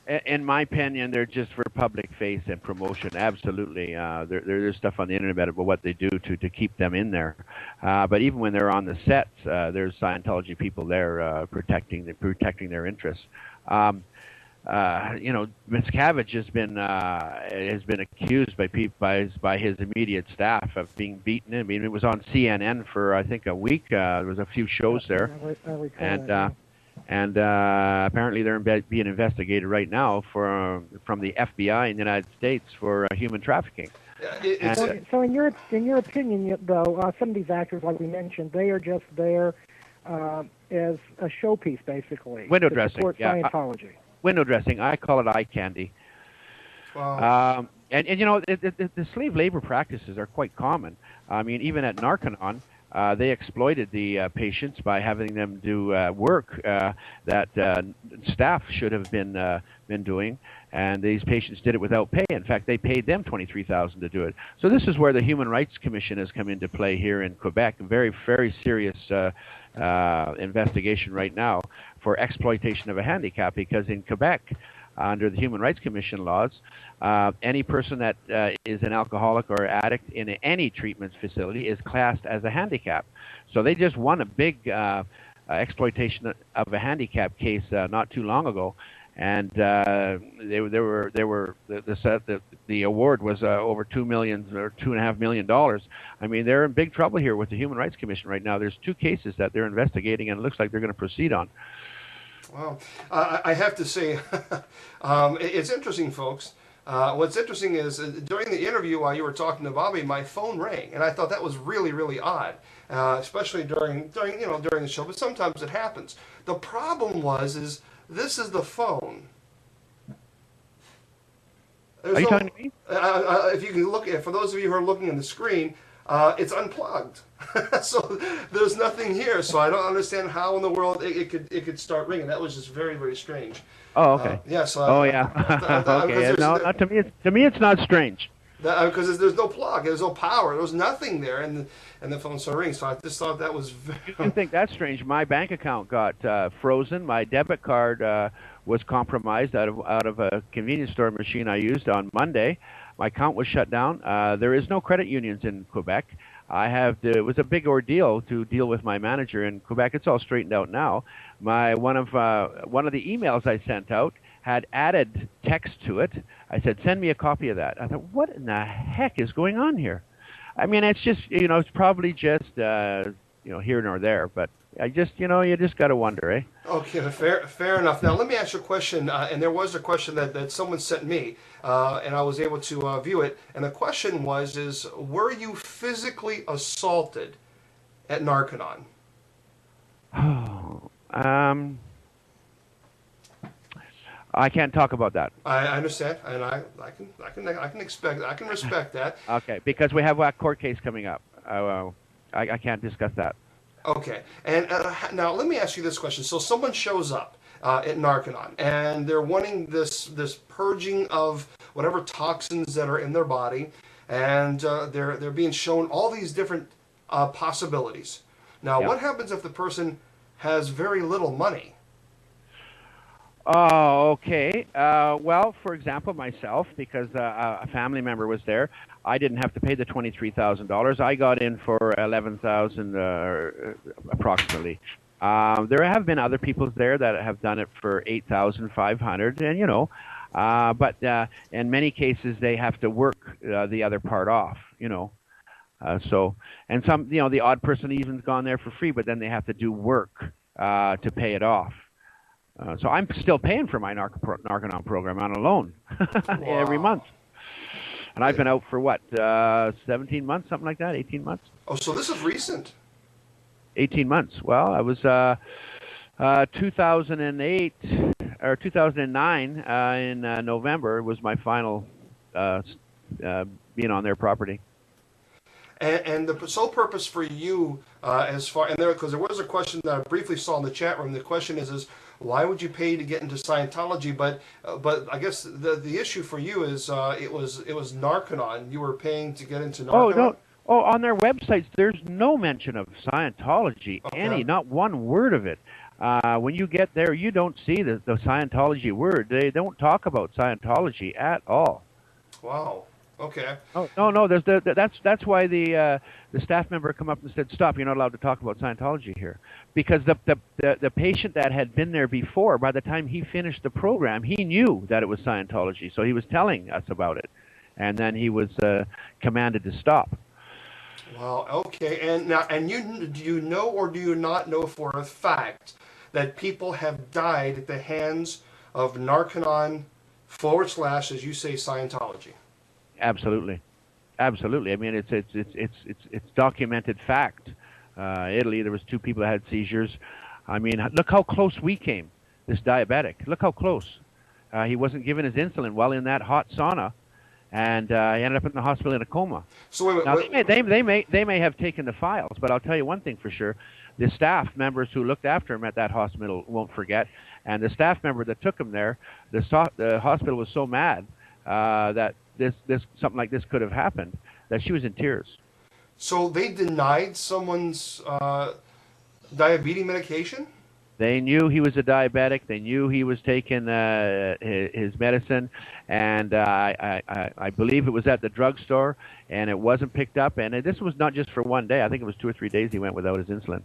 In my opinion, they're just for public face and promotion. Absolutely, there's stuff on the internet about what they do to keep them in there. But even when they're on the sets, there's Scientology people there protecting their interests. Miscavige has been accused by his immediate staff of being beaten. I mean, it was on CNN for I think a week. There was a few shows there, and apparently they're being investigated right now from the FBI in the United States for human trafficking. So in your opinion, though, some of these actors, like we mentioned, they are just there as a showpiece, basically, window to dressing, support Scientology. Window dressing. I call it eye candy. Wow. The slave labor practices are quite common. I mean, even at Narconon, they exploited the patients by having them do work that staff should have been doing, and these patients did it without pay. In fact, they paid them $23,000 to do it. So this is where the Human Rights Commission has come into play here in Quebec. A very, very serious investigation right now for exploitation of a handicap, because in Quebec, under the Human Rights Commission laws, any person that is an alcoholic or addict in any treatment facility is classed as a handicap. So they just won a big exploitation of a handicap case not too long ago, and the award was over $2 million or $2.5 million. I mean, they're in big trouble here with the Human Rights Commission right now. There's 2 cases that they're investigating, and it looks like they're going to proceed on. Well, I have to say, it's interesting, folks. What's interesting is during the interview while you were talking to Bobby, my phone rang, and I thought that was really, really odd, especially during the show. But sometimes it happens. The problem is this is the phone. Are you talking to me? If you can look, for those of you who are looking on the screen, it's unplugged, so there's nothing here. So I don't understand how in the world it could start ringing. That was just very, very strange. Oh, okay. Yeah. So okay. No, not to me. To me, it's not strange. Because there's no plug, there's no power, there was nothing there, and the phone started ringing. So I just thought that was. You can think that's strange. My bank account got frozen. My debit card was compromised out of a convenience store machine I used on Monday. My account was shut down. There is no credit unions in Quebec. It was a big ordeal to deal with my manager in Quebec. It's all straightened out now. One of the emails I sent out had added text to it. I said, send me a copy of that. I thought, what in the heck is going on here? I mean, it's just, it's probably just, here nor there, but I just, you just got to wonder, eh? Okay, fair enough. Now, let me ask you a question, and there was a question that someone sent me, and I was able to view it, and the question was, were you physically assaulted at Narconon? I can't talk about that. I understand, and I can respect that. Okay, because we have a court case coming up. I can't discuss that. Okay, and now let me ask you this question. So someone shows up at Narconon, and they're wanting this purging of whatever toxins that are in their body, and they're being shown all these different possibilities. Now, what happens if the person has very little money? Oh, okay. Well, for example, myself, because a family member was there, I didn't have to pay the $23,000. I got in for $11,000 approximately. There have been other people there that have done it for $8,500, and but in many cases they have to work the other part off, and some, the odd person even's gone there for free, but then they have to do work to pay it off. So I'm still paying for my Narconon program on a loan every month. And I've been out for, 17 months, something like that, 18 months? Oh, so this is recent. 18 months. Well, I was 2008 or 2009 in November was my final being on their property. And the sole purpose for you, because there was a question that I briefly saw in the chat room. The question is why would you pay to get into Scientology? But I guess the issue for you is it was Narconon. You were paying to get into Narconon. Oh no! Oh, on their websites, there's no mention of Scientology. Okay. Not one word of it. When you get there, you don't see the Scientology word. They don't talk about Scientology at all. Wow. Okay. Oh no, that's why the staff member come up and said, "Stop! You're not allowed to talk about Scientology here," because the patient that had been there before, by the time he finished the program, he knew that it was Scientology, so he was telling us about it, and then he was commanded to stop. Wow. Okay. And now, and do you know or do you not know for a fact that people have died at the hands of Narconon / as you say, Scientology? Absolutely, absolutely. I mean, it's documented fact. Italy, there was 2 people that had seizures. I mean, look how close we came. This diabetic, look how close. He wasn't given his insulin while in that hot sauna, and he ended up in the hospital in a coma. So wait, now they may have taken the files, but I'll tell you one thing for sure: the staff members who looked after him at that hospital won't forget, and the staff member that took him there, the hospital was so mad that this something like this could have happened that she was in tears. So they denied someone's diabetes medication? They knew he was a diabetic. They knew he was taking his medicine, and I believe it was at the drugstore, and it wasn't picked up. And this was not just for one day. I think it was 2 or 3 days he went without his insulin.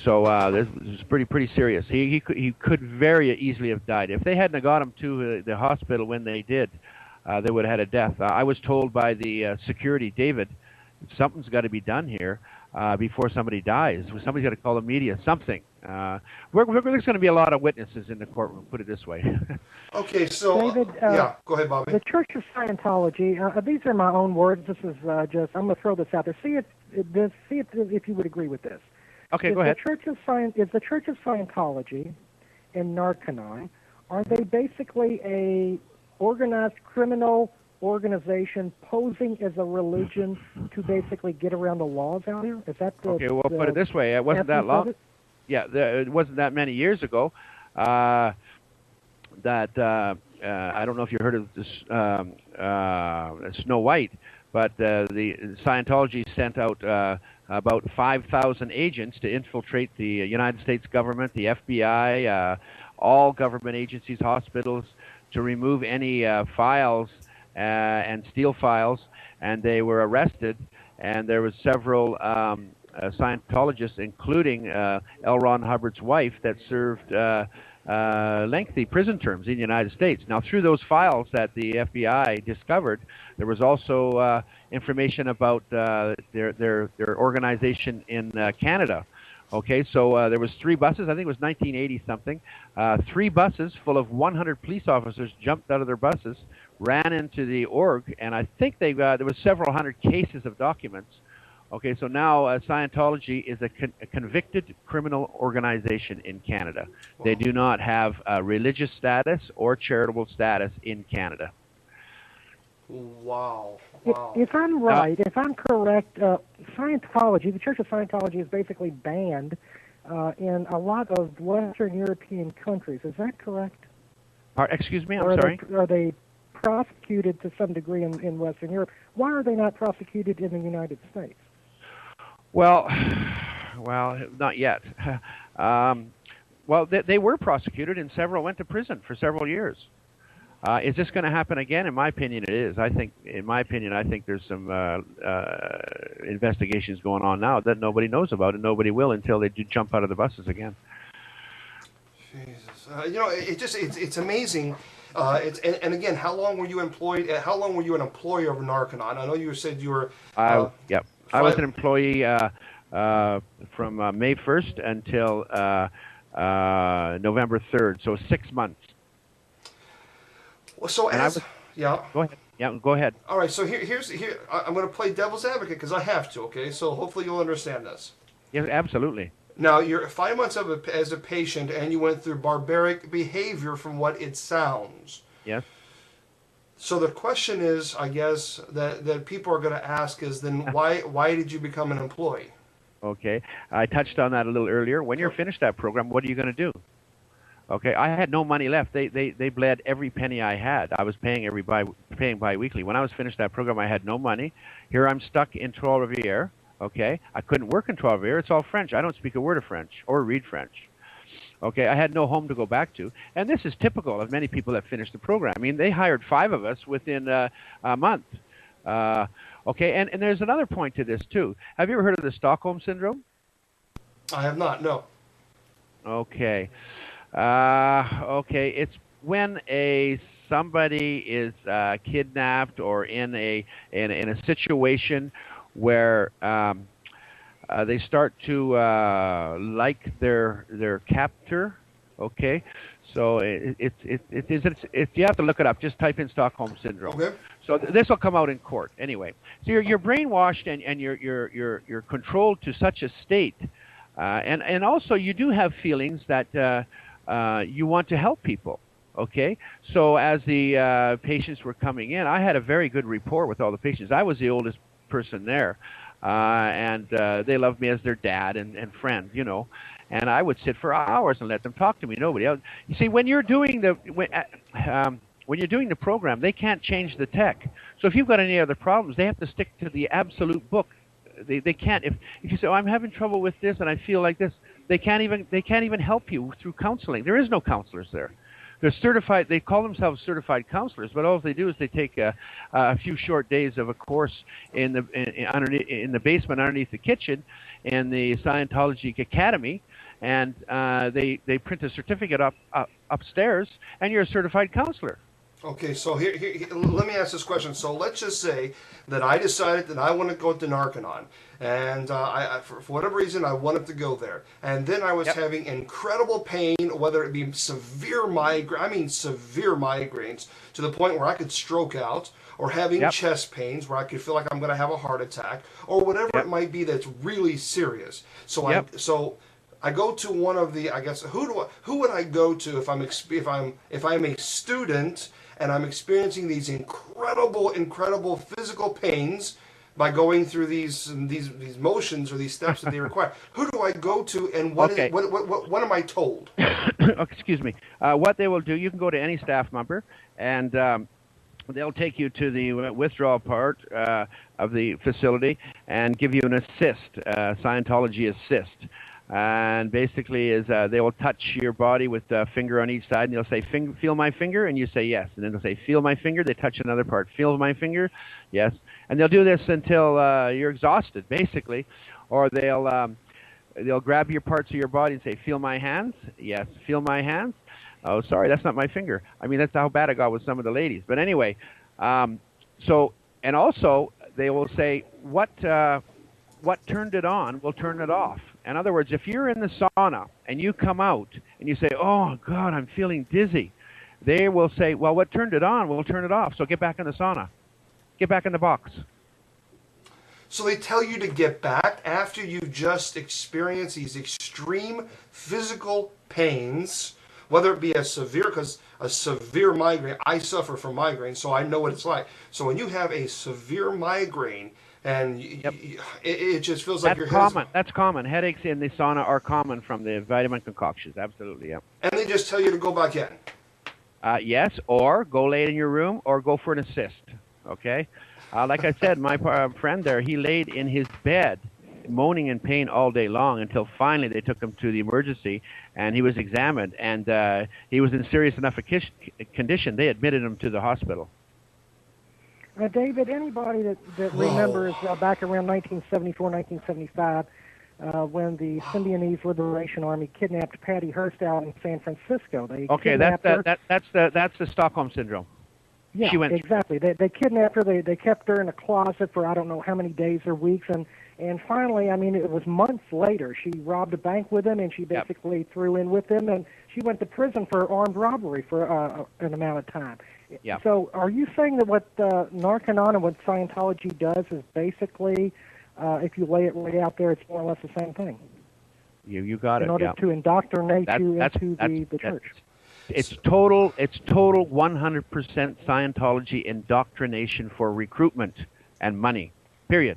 So this was pretty serious. He could very easily have died if they hadn't got him to the hospital when they did. They would have had a death. I was told by the security, David, something's got to be done here before somebody dies. Somebody's got to call the media. Something. There's going to be a lot of witnesses in the courtroom. Put it this way. Okay, so David, yeah, go ahead, Bobby. The Church of Scientology. These are my own words. This is just. I'm going to throw this out there. See if you would agree with this. Okay, go ahead. Is the Church of Scientology and Narconon, are they basically a organized criminal organization posing as a religion to basically get around the laws out here? Is that the... Okay, well, put it this way. It wasn't that long. Yeah, it wasn't that many years ago that I don't know if you heard of this Snow White, but the Scientology sent out about 5,000 agents to infiltrate the United States government, the FBI, all government agencies, hospitals, to remove any files and steal files, and they were arrested, and there was several Scientologists, including L. Ron Hubbard's wife, that served lengthy prison terms in the United States. Now, through those files that the FBI discovered, there was also information about their organization in Canada. Okay, so there was 3 buses. I think it was 1980 something. 3 buses full of 100 police officers jumped out of their buses, ran into the org, and I think there was several hundred cases of documents. Okay, so now Scientology is a convicted criminal organization in Canada. Wow. They do not have religious status or charitable status in Canada. Wow. If I'm right, if I'm correct, Scientology, the Church of Scientology is basically banned in a lot of Western European countries. Is that correct? Excuse me, I'm sorry? Are they prosecuted to some degree in Western Europe? Why are they not prosecuted in the United States? Well, not yet. Well, they were prosecuted, and several went to prison for several years. Is this going to happen again? In my opinion, it is. I think there's some investigations going on now that nobody knows about, and nobody will until they do jump out of the buses again. Jesus, it's amazing. And again, how long were you employed? How long were you an employee of Narconon? I know you said you were. Yep. I was an employee from May 1st until November 3rd, so 6 months. Well, so yeah. Go ahead. Yeah, go ahead. All right. So here I'm going to play devil's advocate because I have to. Okay. So hopefully you'll understand this. Yes, absolutely. Now you're 5 months as a patient, and you went through barbaric behavior, from what it sounds. Yes. So the question is, I guess, that people are going to ask is then why did you become an employee? Okay. I touched on that a little earlier. When you're finished that program, what are you going to do? Okay. I had no money left. They bled every penny I had. I was paying biweekly. When I was finished that program, I had no money. Here I'm stuck in Trois-Rivières. Okay, I couldn't work in Trois-Rivières. It's all French. I don't speak a word of French or read French. Okay, I had no home to go back to, and this is typical of many people that finish the program. I mean, they hired 5 of us within a month. Okay, and there's another point to this too. Have you ever heard of the Stockholm syndrome? I have not. No. Okay, okay, it's when somebody is kidnapped or in a situation where they start to like their captor. Okay, so you have to look it up. Just type in Stockholm syndrome. Okay. So this will come out in court anyway. So you're brainwashed and you're controlled to such a state, and also you do have feelings that you want to help people. Okay, so as the patients were coming in, I had a very good rapport with all the patients. I was the oldest person there. And they loved me as their dad and friend, you know. And I would sit for hours and let them talk to me. Nobody else. You see, when you're doing when you're doing the program, they can't change the tech. So if you've got any other problems, they have to stick to the absolute book. They can't. If you say, "Oh, I'm having trouble with this and I feel like this," they can't even help you through counseling. There is no counselors there. They're certified. They call themselves certified counselors, but all they do is they take a few short days of a course in the basement underneath the kitchen in the Scientology Academy, and they print a certificate upstairs, and you're a certified counselor. Okay, so here, let me ask this question. So let's just say that I decided that I want to go to Narconon, and for whatever reason, I wanted to go there. And then I was having incredible pain, whether it be severe severe migraines, to the point where I could stroke out, or having chest pains where I could feel like I'm going to have a heart attack, or whatever it might be that's really serious. So I go to one of the, I guess, who would I go to if I'm a student and I'm experiencing these incredible physical pains by going through these motions or these steps that they require? Who do I go to, and what am I told? Excuse me. What they will do, you can go to any staff member, and they'll take you to the withdrawal part of the facility and give you an assist, Scientology assist. And basically they will touch your body with a finger on each side, and they'll say, "Feel my finger," and you say yes. And then they'll say, "Feel my finger." They touch another part. "Feel my finger," yes. And they'll do this until you're exhausted, basically, or they'll grab your parts of your body and say, "Feel my hands," yes. "Feel my hands." "Oh, sorry, that's not my finger." I mean, that's how bad it got with some of the ladies. But anyway, so, and also they will say, what turned it on will turn it off. In other words, if you're in the sauna and you come out and you say, "Oh, God, I'm feeling dizzy," they will say, "Well, what turned it on will turn it off, so get back in the sauna. Get back in the box." So they tell you to get back after you just experienced these extreme physical pains, whether it be a severe migraine. I suffer from migraine, so I know what it's like. So when you have a severe migraine, and it just feels like your head's... That's common. Headaches in the sauna are common from the vitamin concoctions. Absolutely, yeah. And they just tell you to go back in. Yes, or go lay in your room, or go for an assist. Okay? Like I said, my friend there, he laid in his bed, moaning in pain all day long, until finally they took him to the emergency, and he was examined, and he was in serious enough condition. They admitted him to the hospital. David, anybody that remembers back around 1974, 1975, when the Symbionese Liberation Army kidnapped Patty Hearst out in San Francisco. That's the Stockholm syndrome. Yeah, exactly. They kidnapped her. They kept her in a closet for I don't know how many days or weeks, and finally, I mean, it was months later. She robbed a bank with him, and she basically threw in with him, and she went to prison for armed robbery for an amount of time. Yeah. So are you saying that what Narconon and what Scientology does is basically, if you lay it right out there, it's more or less the same thing? You got it. In order to indoctrinate you into the church. It's total 100% Scientology indoctrination for recruitment and money. Period.